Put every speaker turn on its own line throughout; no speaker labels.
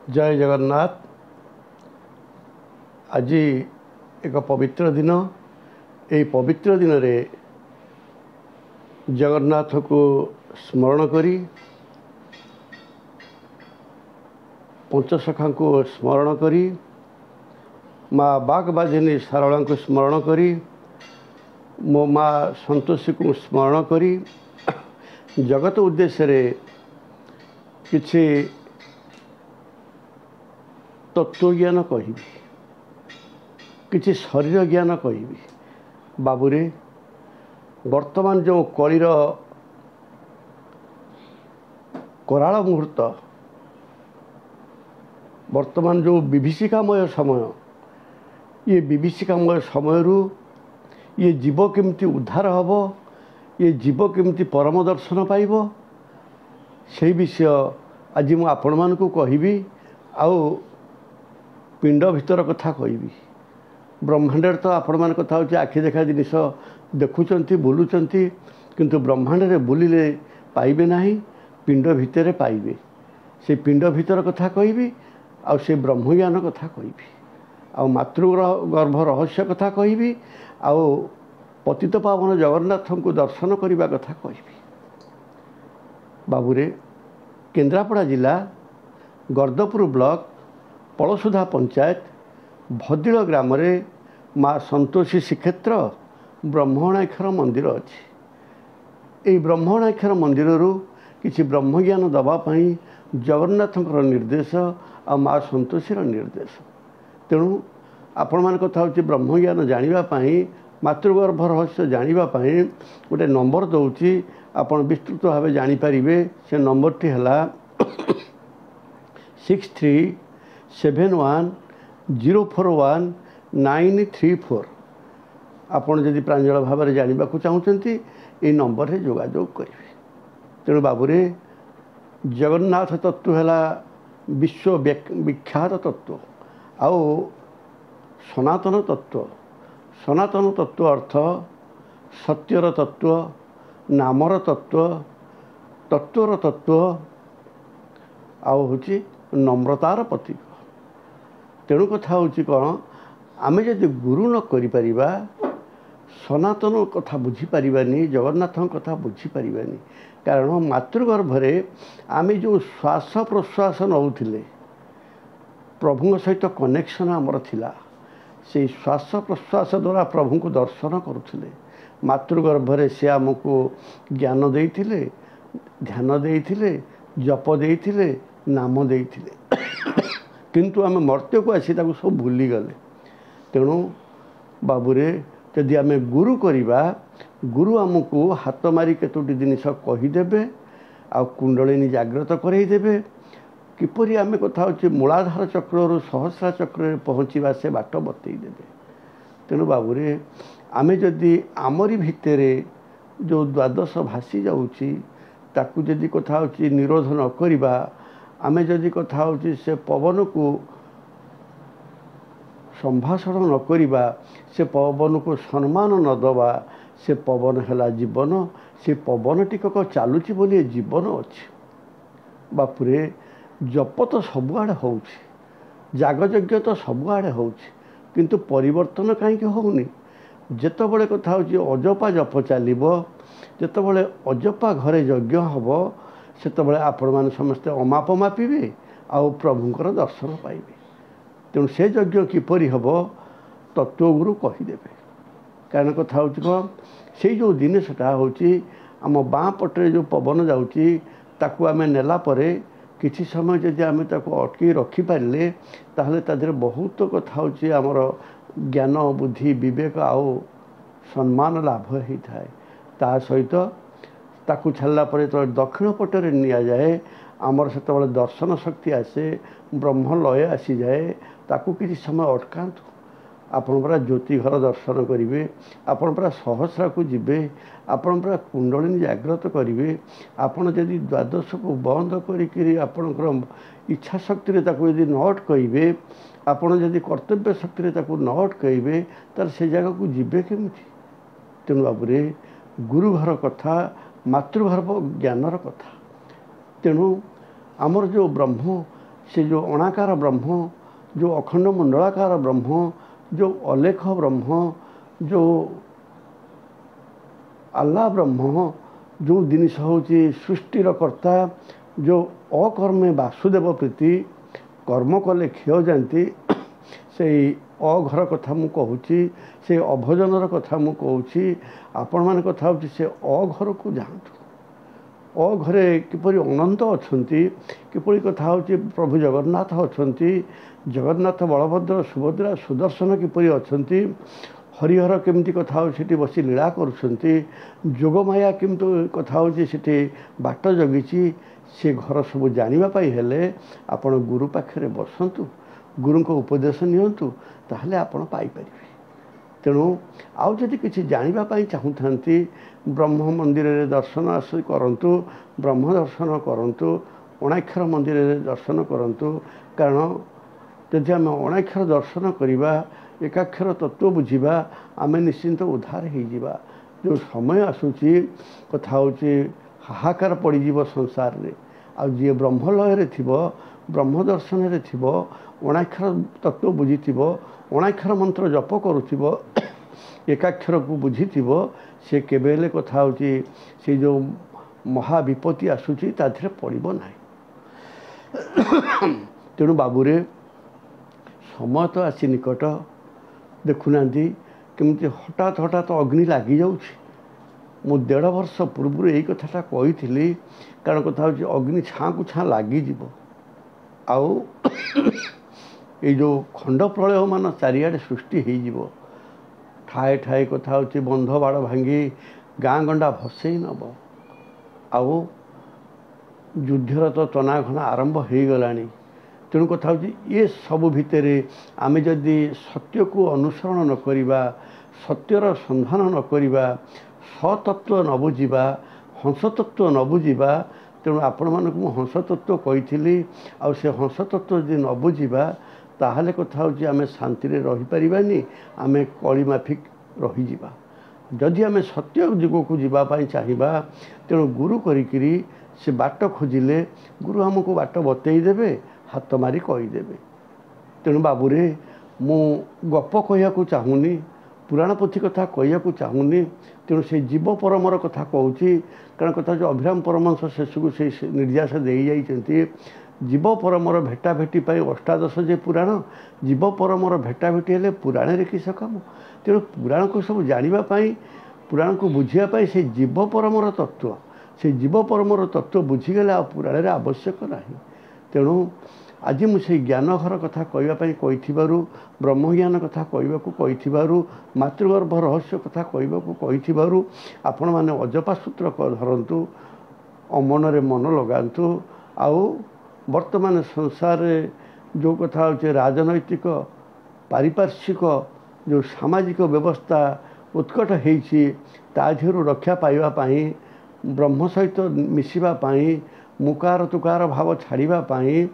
जय जगन्नाथ। आज एक पवित्र दिन। ये पवित्र दिन रे जगन्नाथ को स्मरण करी पंचसखा को स्मरण करी माँ बागबाजिनी सारला को स्मरण करी मो माँ संतोषी को स्मरण करी जगत उद्देश्य रे किछि तत्व ज्ञान कहि किछि शरीर ज्ञान कहि बाबूरे वर्तमान जो कलिर कराल मुहूर्त वर्तमान जो विभीषिकामय समय ये विभीषिकामय समय ये जीव केमती उद्धार हब ये जीव केमती परम दर्शन पाइब से विषय आज मु आपण मानकु कहबी आउ पिंड भितर कथा कहबी। ब्रह्मांड तो आपण मान कथा होची आखि देखा जिनिस देखुचंती बुलुचंती किंतु ब्रह्मांड रे बुलिले पाइबे नाही पिंड भितर पाइबे। से पिंड भितर कथा कहबी आउ से ब्रह्मज्ञान कथा कहबी आउ मातृगर्भ रहस्य कथा कहबी आउ पतित पावन जगन्नाथ को दर्शन करने कथा कहबी। बाबूरे केन्द्रापड़ा जिला गर्दपुर ब्लॉक पलसुधा पंचायत भदिल ग्राम रे माँ संतोषी श्रीक्षेत्र ब्रह्मणाक्षर मंदिर अच्छी। ब्रह्मणाक्षर मंदिर किसी ब्रह्मज्ञान दवापाई जगन्नाथ निर्देश आ माँ संतोषीर निर्देश। तेणु आपण मान कथा होची ब्रह्मज्ञान जानिबापाई मातृगर्भ रहस्य जानिबापाई गोटे नंबर दौची आपण विस्तृत भाव जानीपारे। से नंबर टी है 6371041934। आपण जदि प्रांजल भाव में जानवा चाहते ये नंबर में जोगाजोग करेंगे। तेणु बाबूरे जगन्नाथ तत्व है विश्व विख्यात तत्व आओ सनातन तत्व। सनातन तत्व अर्थ सत्यर तत्व नामर तत्व तत्वर तत्व आओ होची नम्रतार प्रतीक। तेणु कथा होची कौन आमे जदि गुरु न करि परिबा सनातन कथा बुझी परिबानी जगन्नाथ कथा बुझी परिबानी। कारण मातृगर्भरे आमे जो श्वास प्रश्वास नौथिले प्रभु सहित कनेक्शन आमर थिला से श्वास प्रश्वास द्वारा प्रभु को दर्शन करुथिले। मातृगर्भरे से आमको ज्ञान देइथिले ध्यान देइथिले जप देइथिले नाम देइथिले किंतु आमे मर्त्य को आसी ताको सब भूली गले। तेणु बाबूरे जदि आमे गुरु करिबा गुरु आमको हाथ मारी केतोटी जिनिस कहीदेवे आ कुंडलिनी जागृत करईदेवे किपरि आमे कथा होची मूलाधार चक्र सहस्रा चक्र पहुँचवा से बाट बतईदेवे। तेणु बाबूरे आमे जदि आमरी भितरे जो द्वादश भासी जाउची ताकू जदि कथा होची निरोध न करिबा आमे जदि कथा होची से पवन को संभाषण न करिबा से पवन को सम्मान न दबा से पवन है जीवन से पवन टिकक चलुची बोली जीवन अच्छी। बापुरे जप तो सबुआड़े होउछि जागयज्ञ तो सबुआड़े होउछि किंतु परिवर्तन कहीं होउनी। जेतबेले कथा होची अजपा जप चलिबो जेतबेले अजपा घरे यज्ञ हबो सेतबेले आपण माने समस्ते अमाप मापिबे आउ प्रभुंकर दर्शन पाइबे। तेणु से यज्ञ किपरि हबो तत्वगुरु कहीदेवे। कारण कथा होची कौन से जो जिनसटा होची आम बाँ पटे जो पवन जाउची ताकू आमे नेला परे किछि समय जदि आमे ताकू अटकी रखी पारिले ताहले तादेर बहुत कथा होची आमर ज्ञान बुद्धि विवेक आओ सम्मान लाभ होता है। ता सहित ताकू छाड़ला परे तो दक्षिण पटरे निया जाए आमर सेतबेले दर्शन शक्ति आसे ब्रह्म लय आसी जाए ताकू किछि समय अटकांतु। आपण परा ज्योति घर दर्शन करेंगे आपण परा सहस्रा को जीवे आपण परा कुंडलिनी जागृत करेंगे। आपण जदि द्वादश को बंद करी आपणकर इच्छा शक्ति रे ताकू यदि न अटकइबे आपण जदि कर्तव्य शक्ति रे ताकू न अटकइबे तार से जगह को जीवे केमिति। तेणु बाबूरे गुरु घर कथा मातृगर्भ ज्ञानर कथा। तेणु आमर जो ब्रह्म से जो अणाकार ब्रह्म, जो अखंड मंडलाकार ब्रह्म, जो अलेख ब्रह्म, जो आल्ला ब्रह्म, जो जिनिस हूँ सृष्टिर कर्ता, जो अकर्मे वासुदेव प्रीति, कर्म कले क्षय जाती, से अघर कथा मु कहूँ, से अभजनर कथा मु कहूँ। आपण मान कथा हूँ से अघर को जातु, अघरे किपरि अनंत अच्छी, किपरि कथा हूँ प्रभु जगन्नाथ अच्छा, जगन्नाथ बलभद्र सुभद्रा सुदर्शन किपरि अच्छी, हरिहर केमती कथा हूँ सेठी बसी लीला करुँच, जोगमाया केमती कथा हूँ सेठी बाट जगी, से घर सब जानापी हेले आपण गुरु पाखे बसतु, गुरु को उपदेश नियंतु, ताहले आपण पाइपर। तेणु आउ जदि किसी जानापी चाहूँगी ब्रह्म मंदिर रे दर्शन आस करंतु, ब्रह्म दर्शन करंतु, अणाक्षर मंदिर रे दर्शन करंतु। कारण जदि आम अणाक्षर दर्शन करवा, एकाक्षर तत्व बुझा, आम निश्चिंत उद्धार हो। जो समय आसूची कथा हूँ हाहाकार पड़ीज संसार रे, आ जी ब्रह्मलय थी, ब्रह्म दर्शन रे थी, अणाक्षर तत्व बुझी, अणाक्षर मंत्र जप करुव, एकाक्षर को बुझी, से केबेले कथा हूँ से जो महाविपत्ति आसूची ताधे पड़ो ना। तेणु बाबूरे समय तो आसी निकट, देखुना केमती हठात हठात अग्नि लगी जाऊँ। मु 1.5 वर्ष पूर्व यही कथाटा कही, कारण कथा हूँ अग्नि छाँ को छाँ लगिज आउ ये जो खंड प्रलय मान चारिआडे सृष्टि हो, ठाए ठाए कथा हूँ बंध बाड़ भांगी गाँ गंडा भसई नब, आउ युद्धर तो तनाघना आरंभ हो गला। तेणु कथा हूँ ये सब भितर आम जदि सत्य को अनुसरण न करिबा, सत्यर संधान न करिबा, सतत्व न बुझा, हंसतत्व न बुझा, तेणु आपण मानक मु हंसतत्व कही, आ से हंसतत्व जदि न बुझा, ताहले कथा हूँ आम शांति रही पारिबानी, आम कली माफिक रही जा। जदि आम सत्य जुग को जावाई चाहिए, तेणु गुरु करी से बाट खोजिले गुरु आमको बाट बतईदेवे, हाथ मारी कहीदेवे। तेणु बाबूरे मु गप कहू चाहूनी, पुराण पोथी कथा कहू चाहूनी। तेणु से जीव परमर कथा कहूँ, कारण कथा जो अभिराम परमहंस शेषको से निर्देश दे जाइछन्ति, जीव परमर भेटा भेटी अष्टादश जे पुराण, जीव परमर भेटा भेटी हेले पुराण रे किस काम। तेणु पुराण को सब जानापी, पुराण को बुझापी से जीव परमर तत्व, से जीव परमर तत्व बुझीगले आ पुराण आवश्यक ना। तेणु आज मुझे ज्ञान घर कथा कहवाई कही, ब्रह्म ज्ञान कथा कहू, मातृगर्भ रहस्य कथा कहू, आपण मैंने अजपा सूत्र धरतु, अमन मन लगातु। आउ वर्तमान संसार जो कथा हो राजनैतिक पारिपार्श्विक जो सामाजिक व्यवस्था उत्कट होती, ताधीर रक्षा पाइबापी, ब्रह्म सहित मिशिबापी, मुकार तुकार भाव छाड़ापी।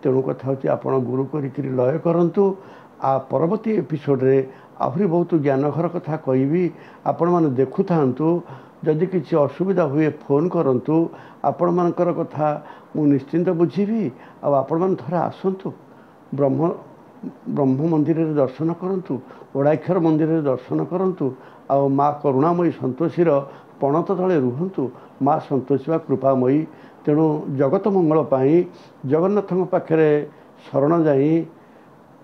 तेणु कथा हूँ आपण गुरु करी लय करंतु। आ परवर्ती एपिसोड रे आहरी बहुत ज्ञानघर कथा कहि, आपण माने देखु थांतु। जदि किसी असुविधा हुए फोन करंतु, आपण मानकर कथा मु निश्चिंत बुझीबी। आपण मान थरे आसंतु, ब्रह्म मंदिर रे दर्शन करंतु, ओडाक्षर मंदिर रे दर्शन करंतु। आ माँ करुणामयी संतोषीर पणत तले रुहंतु। माँ संतोषी वा कृपामयी। तेणु जगत मंगल पाई जगन्नाथ पाखे शरण जाई,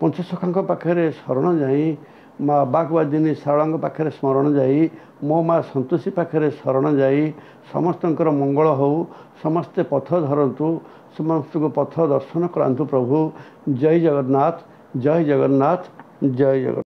पंचसखा पाखे शरण जाई, माँ बागवादिनी शारला पाखे स्मरण जाई, मो माँ संतोषी पाखे शरण जाई। समस्तंकर मंगल हो, समस्ते पथ धरतु, समस्त को पथ दर्शन करांतु। प्रभु जय जगन्नाथ, जय जगन्नाथ, जय जगन्नाथ।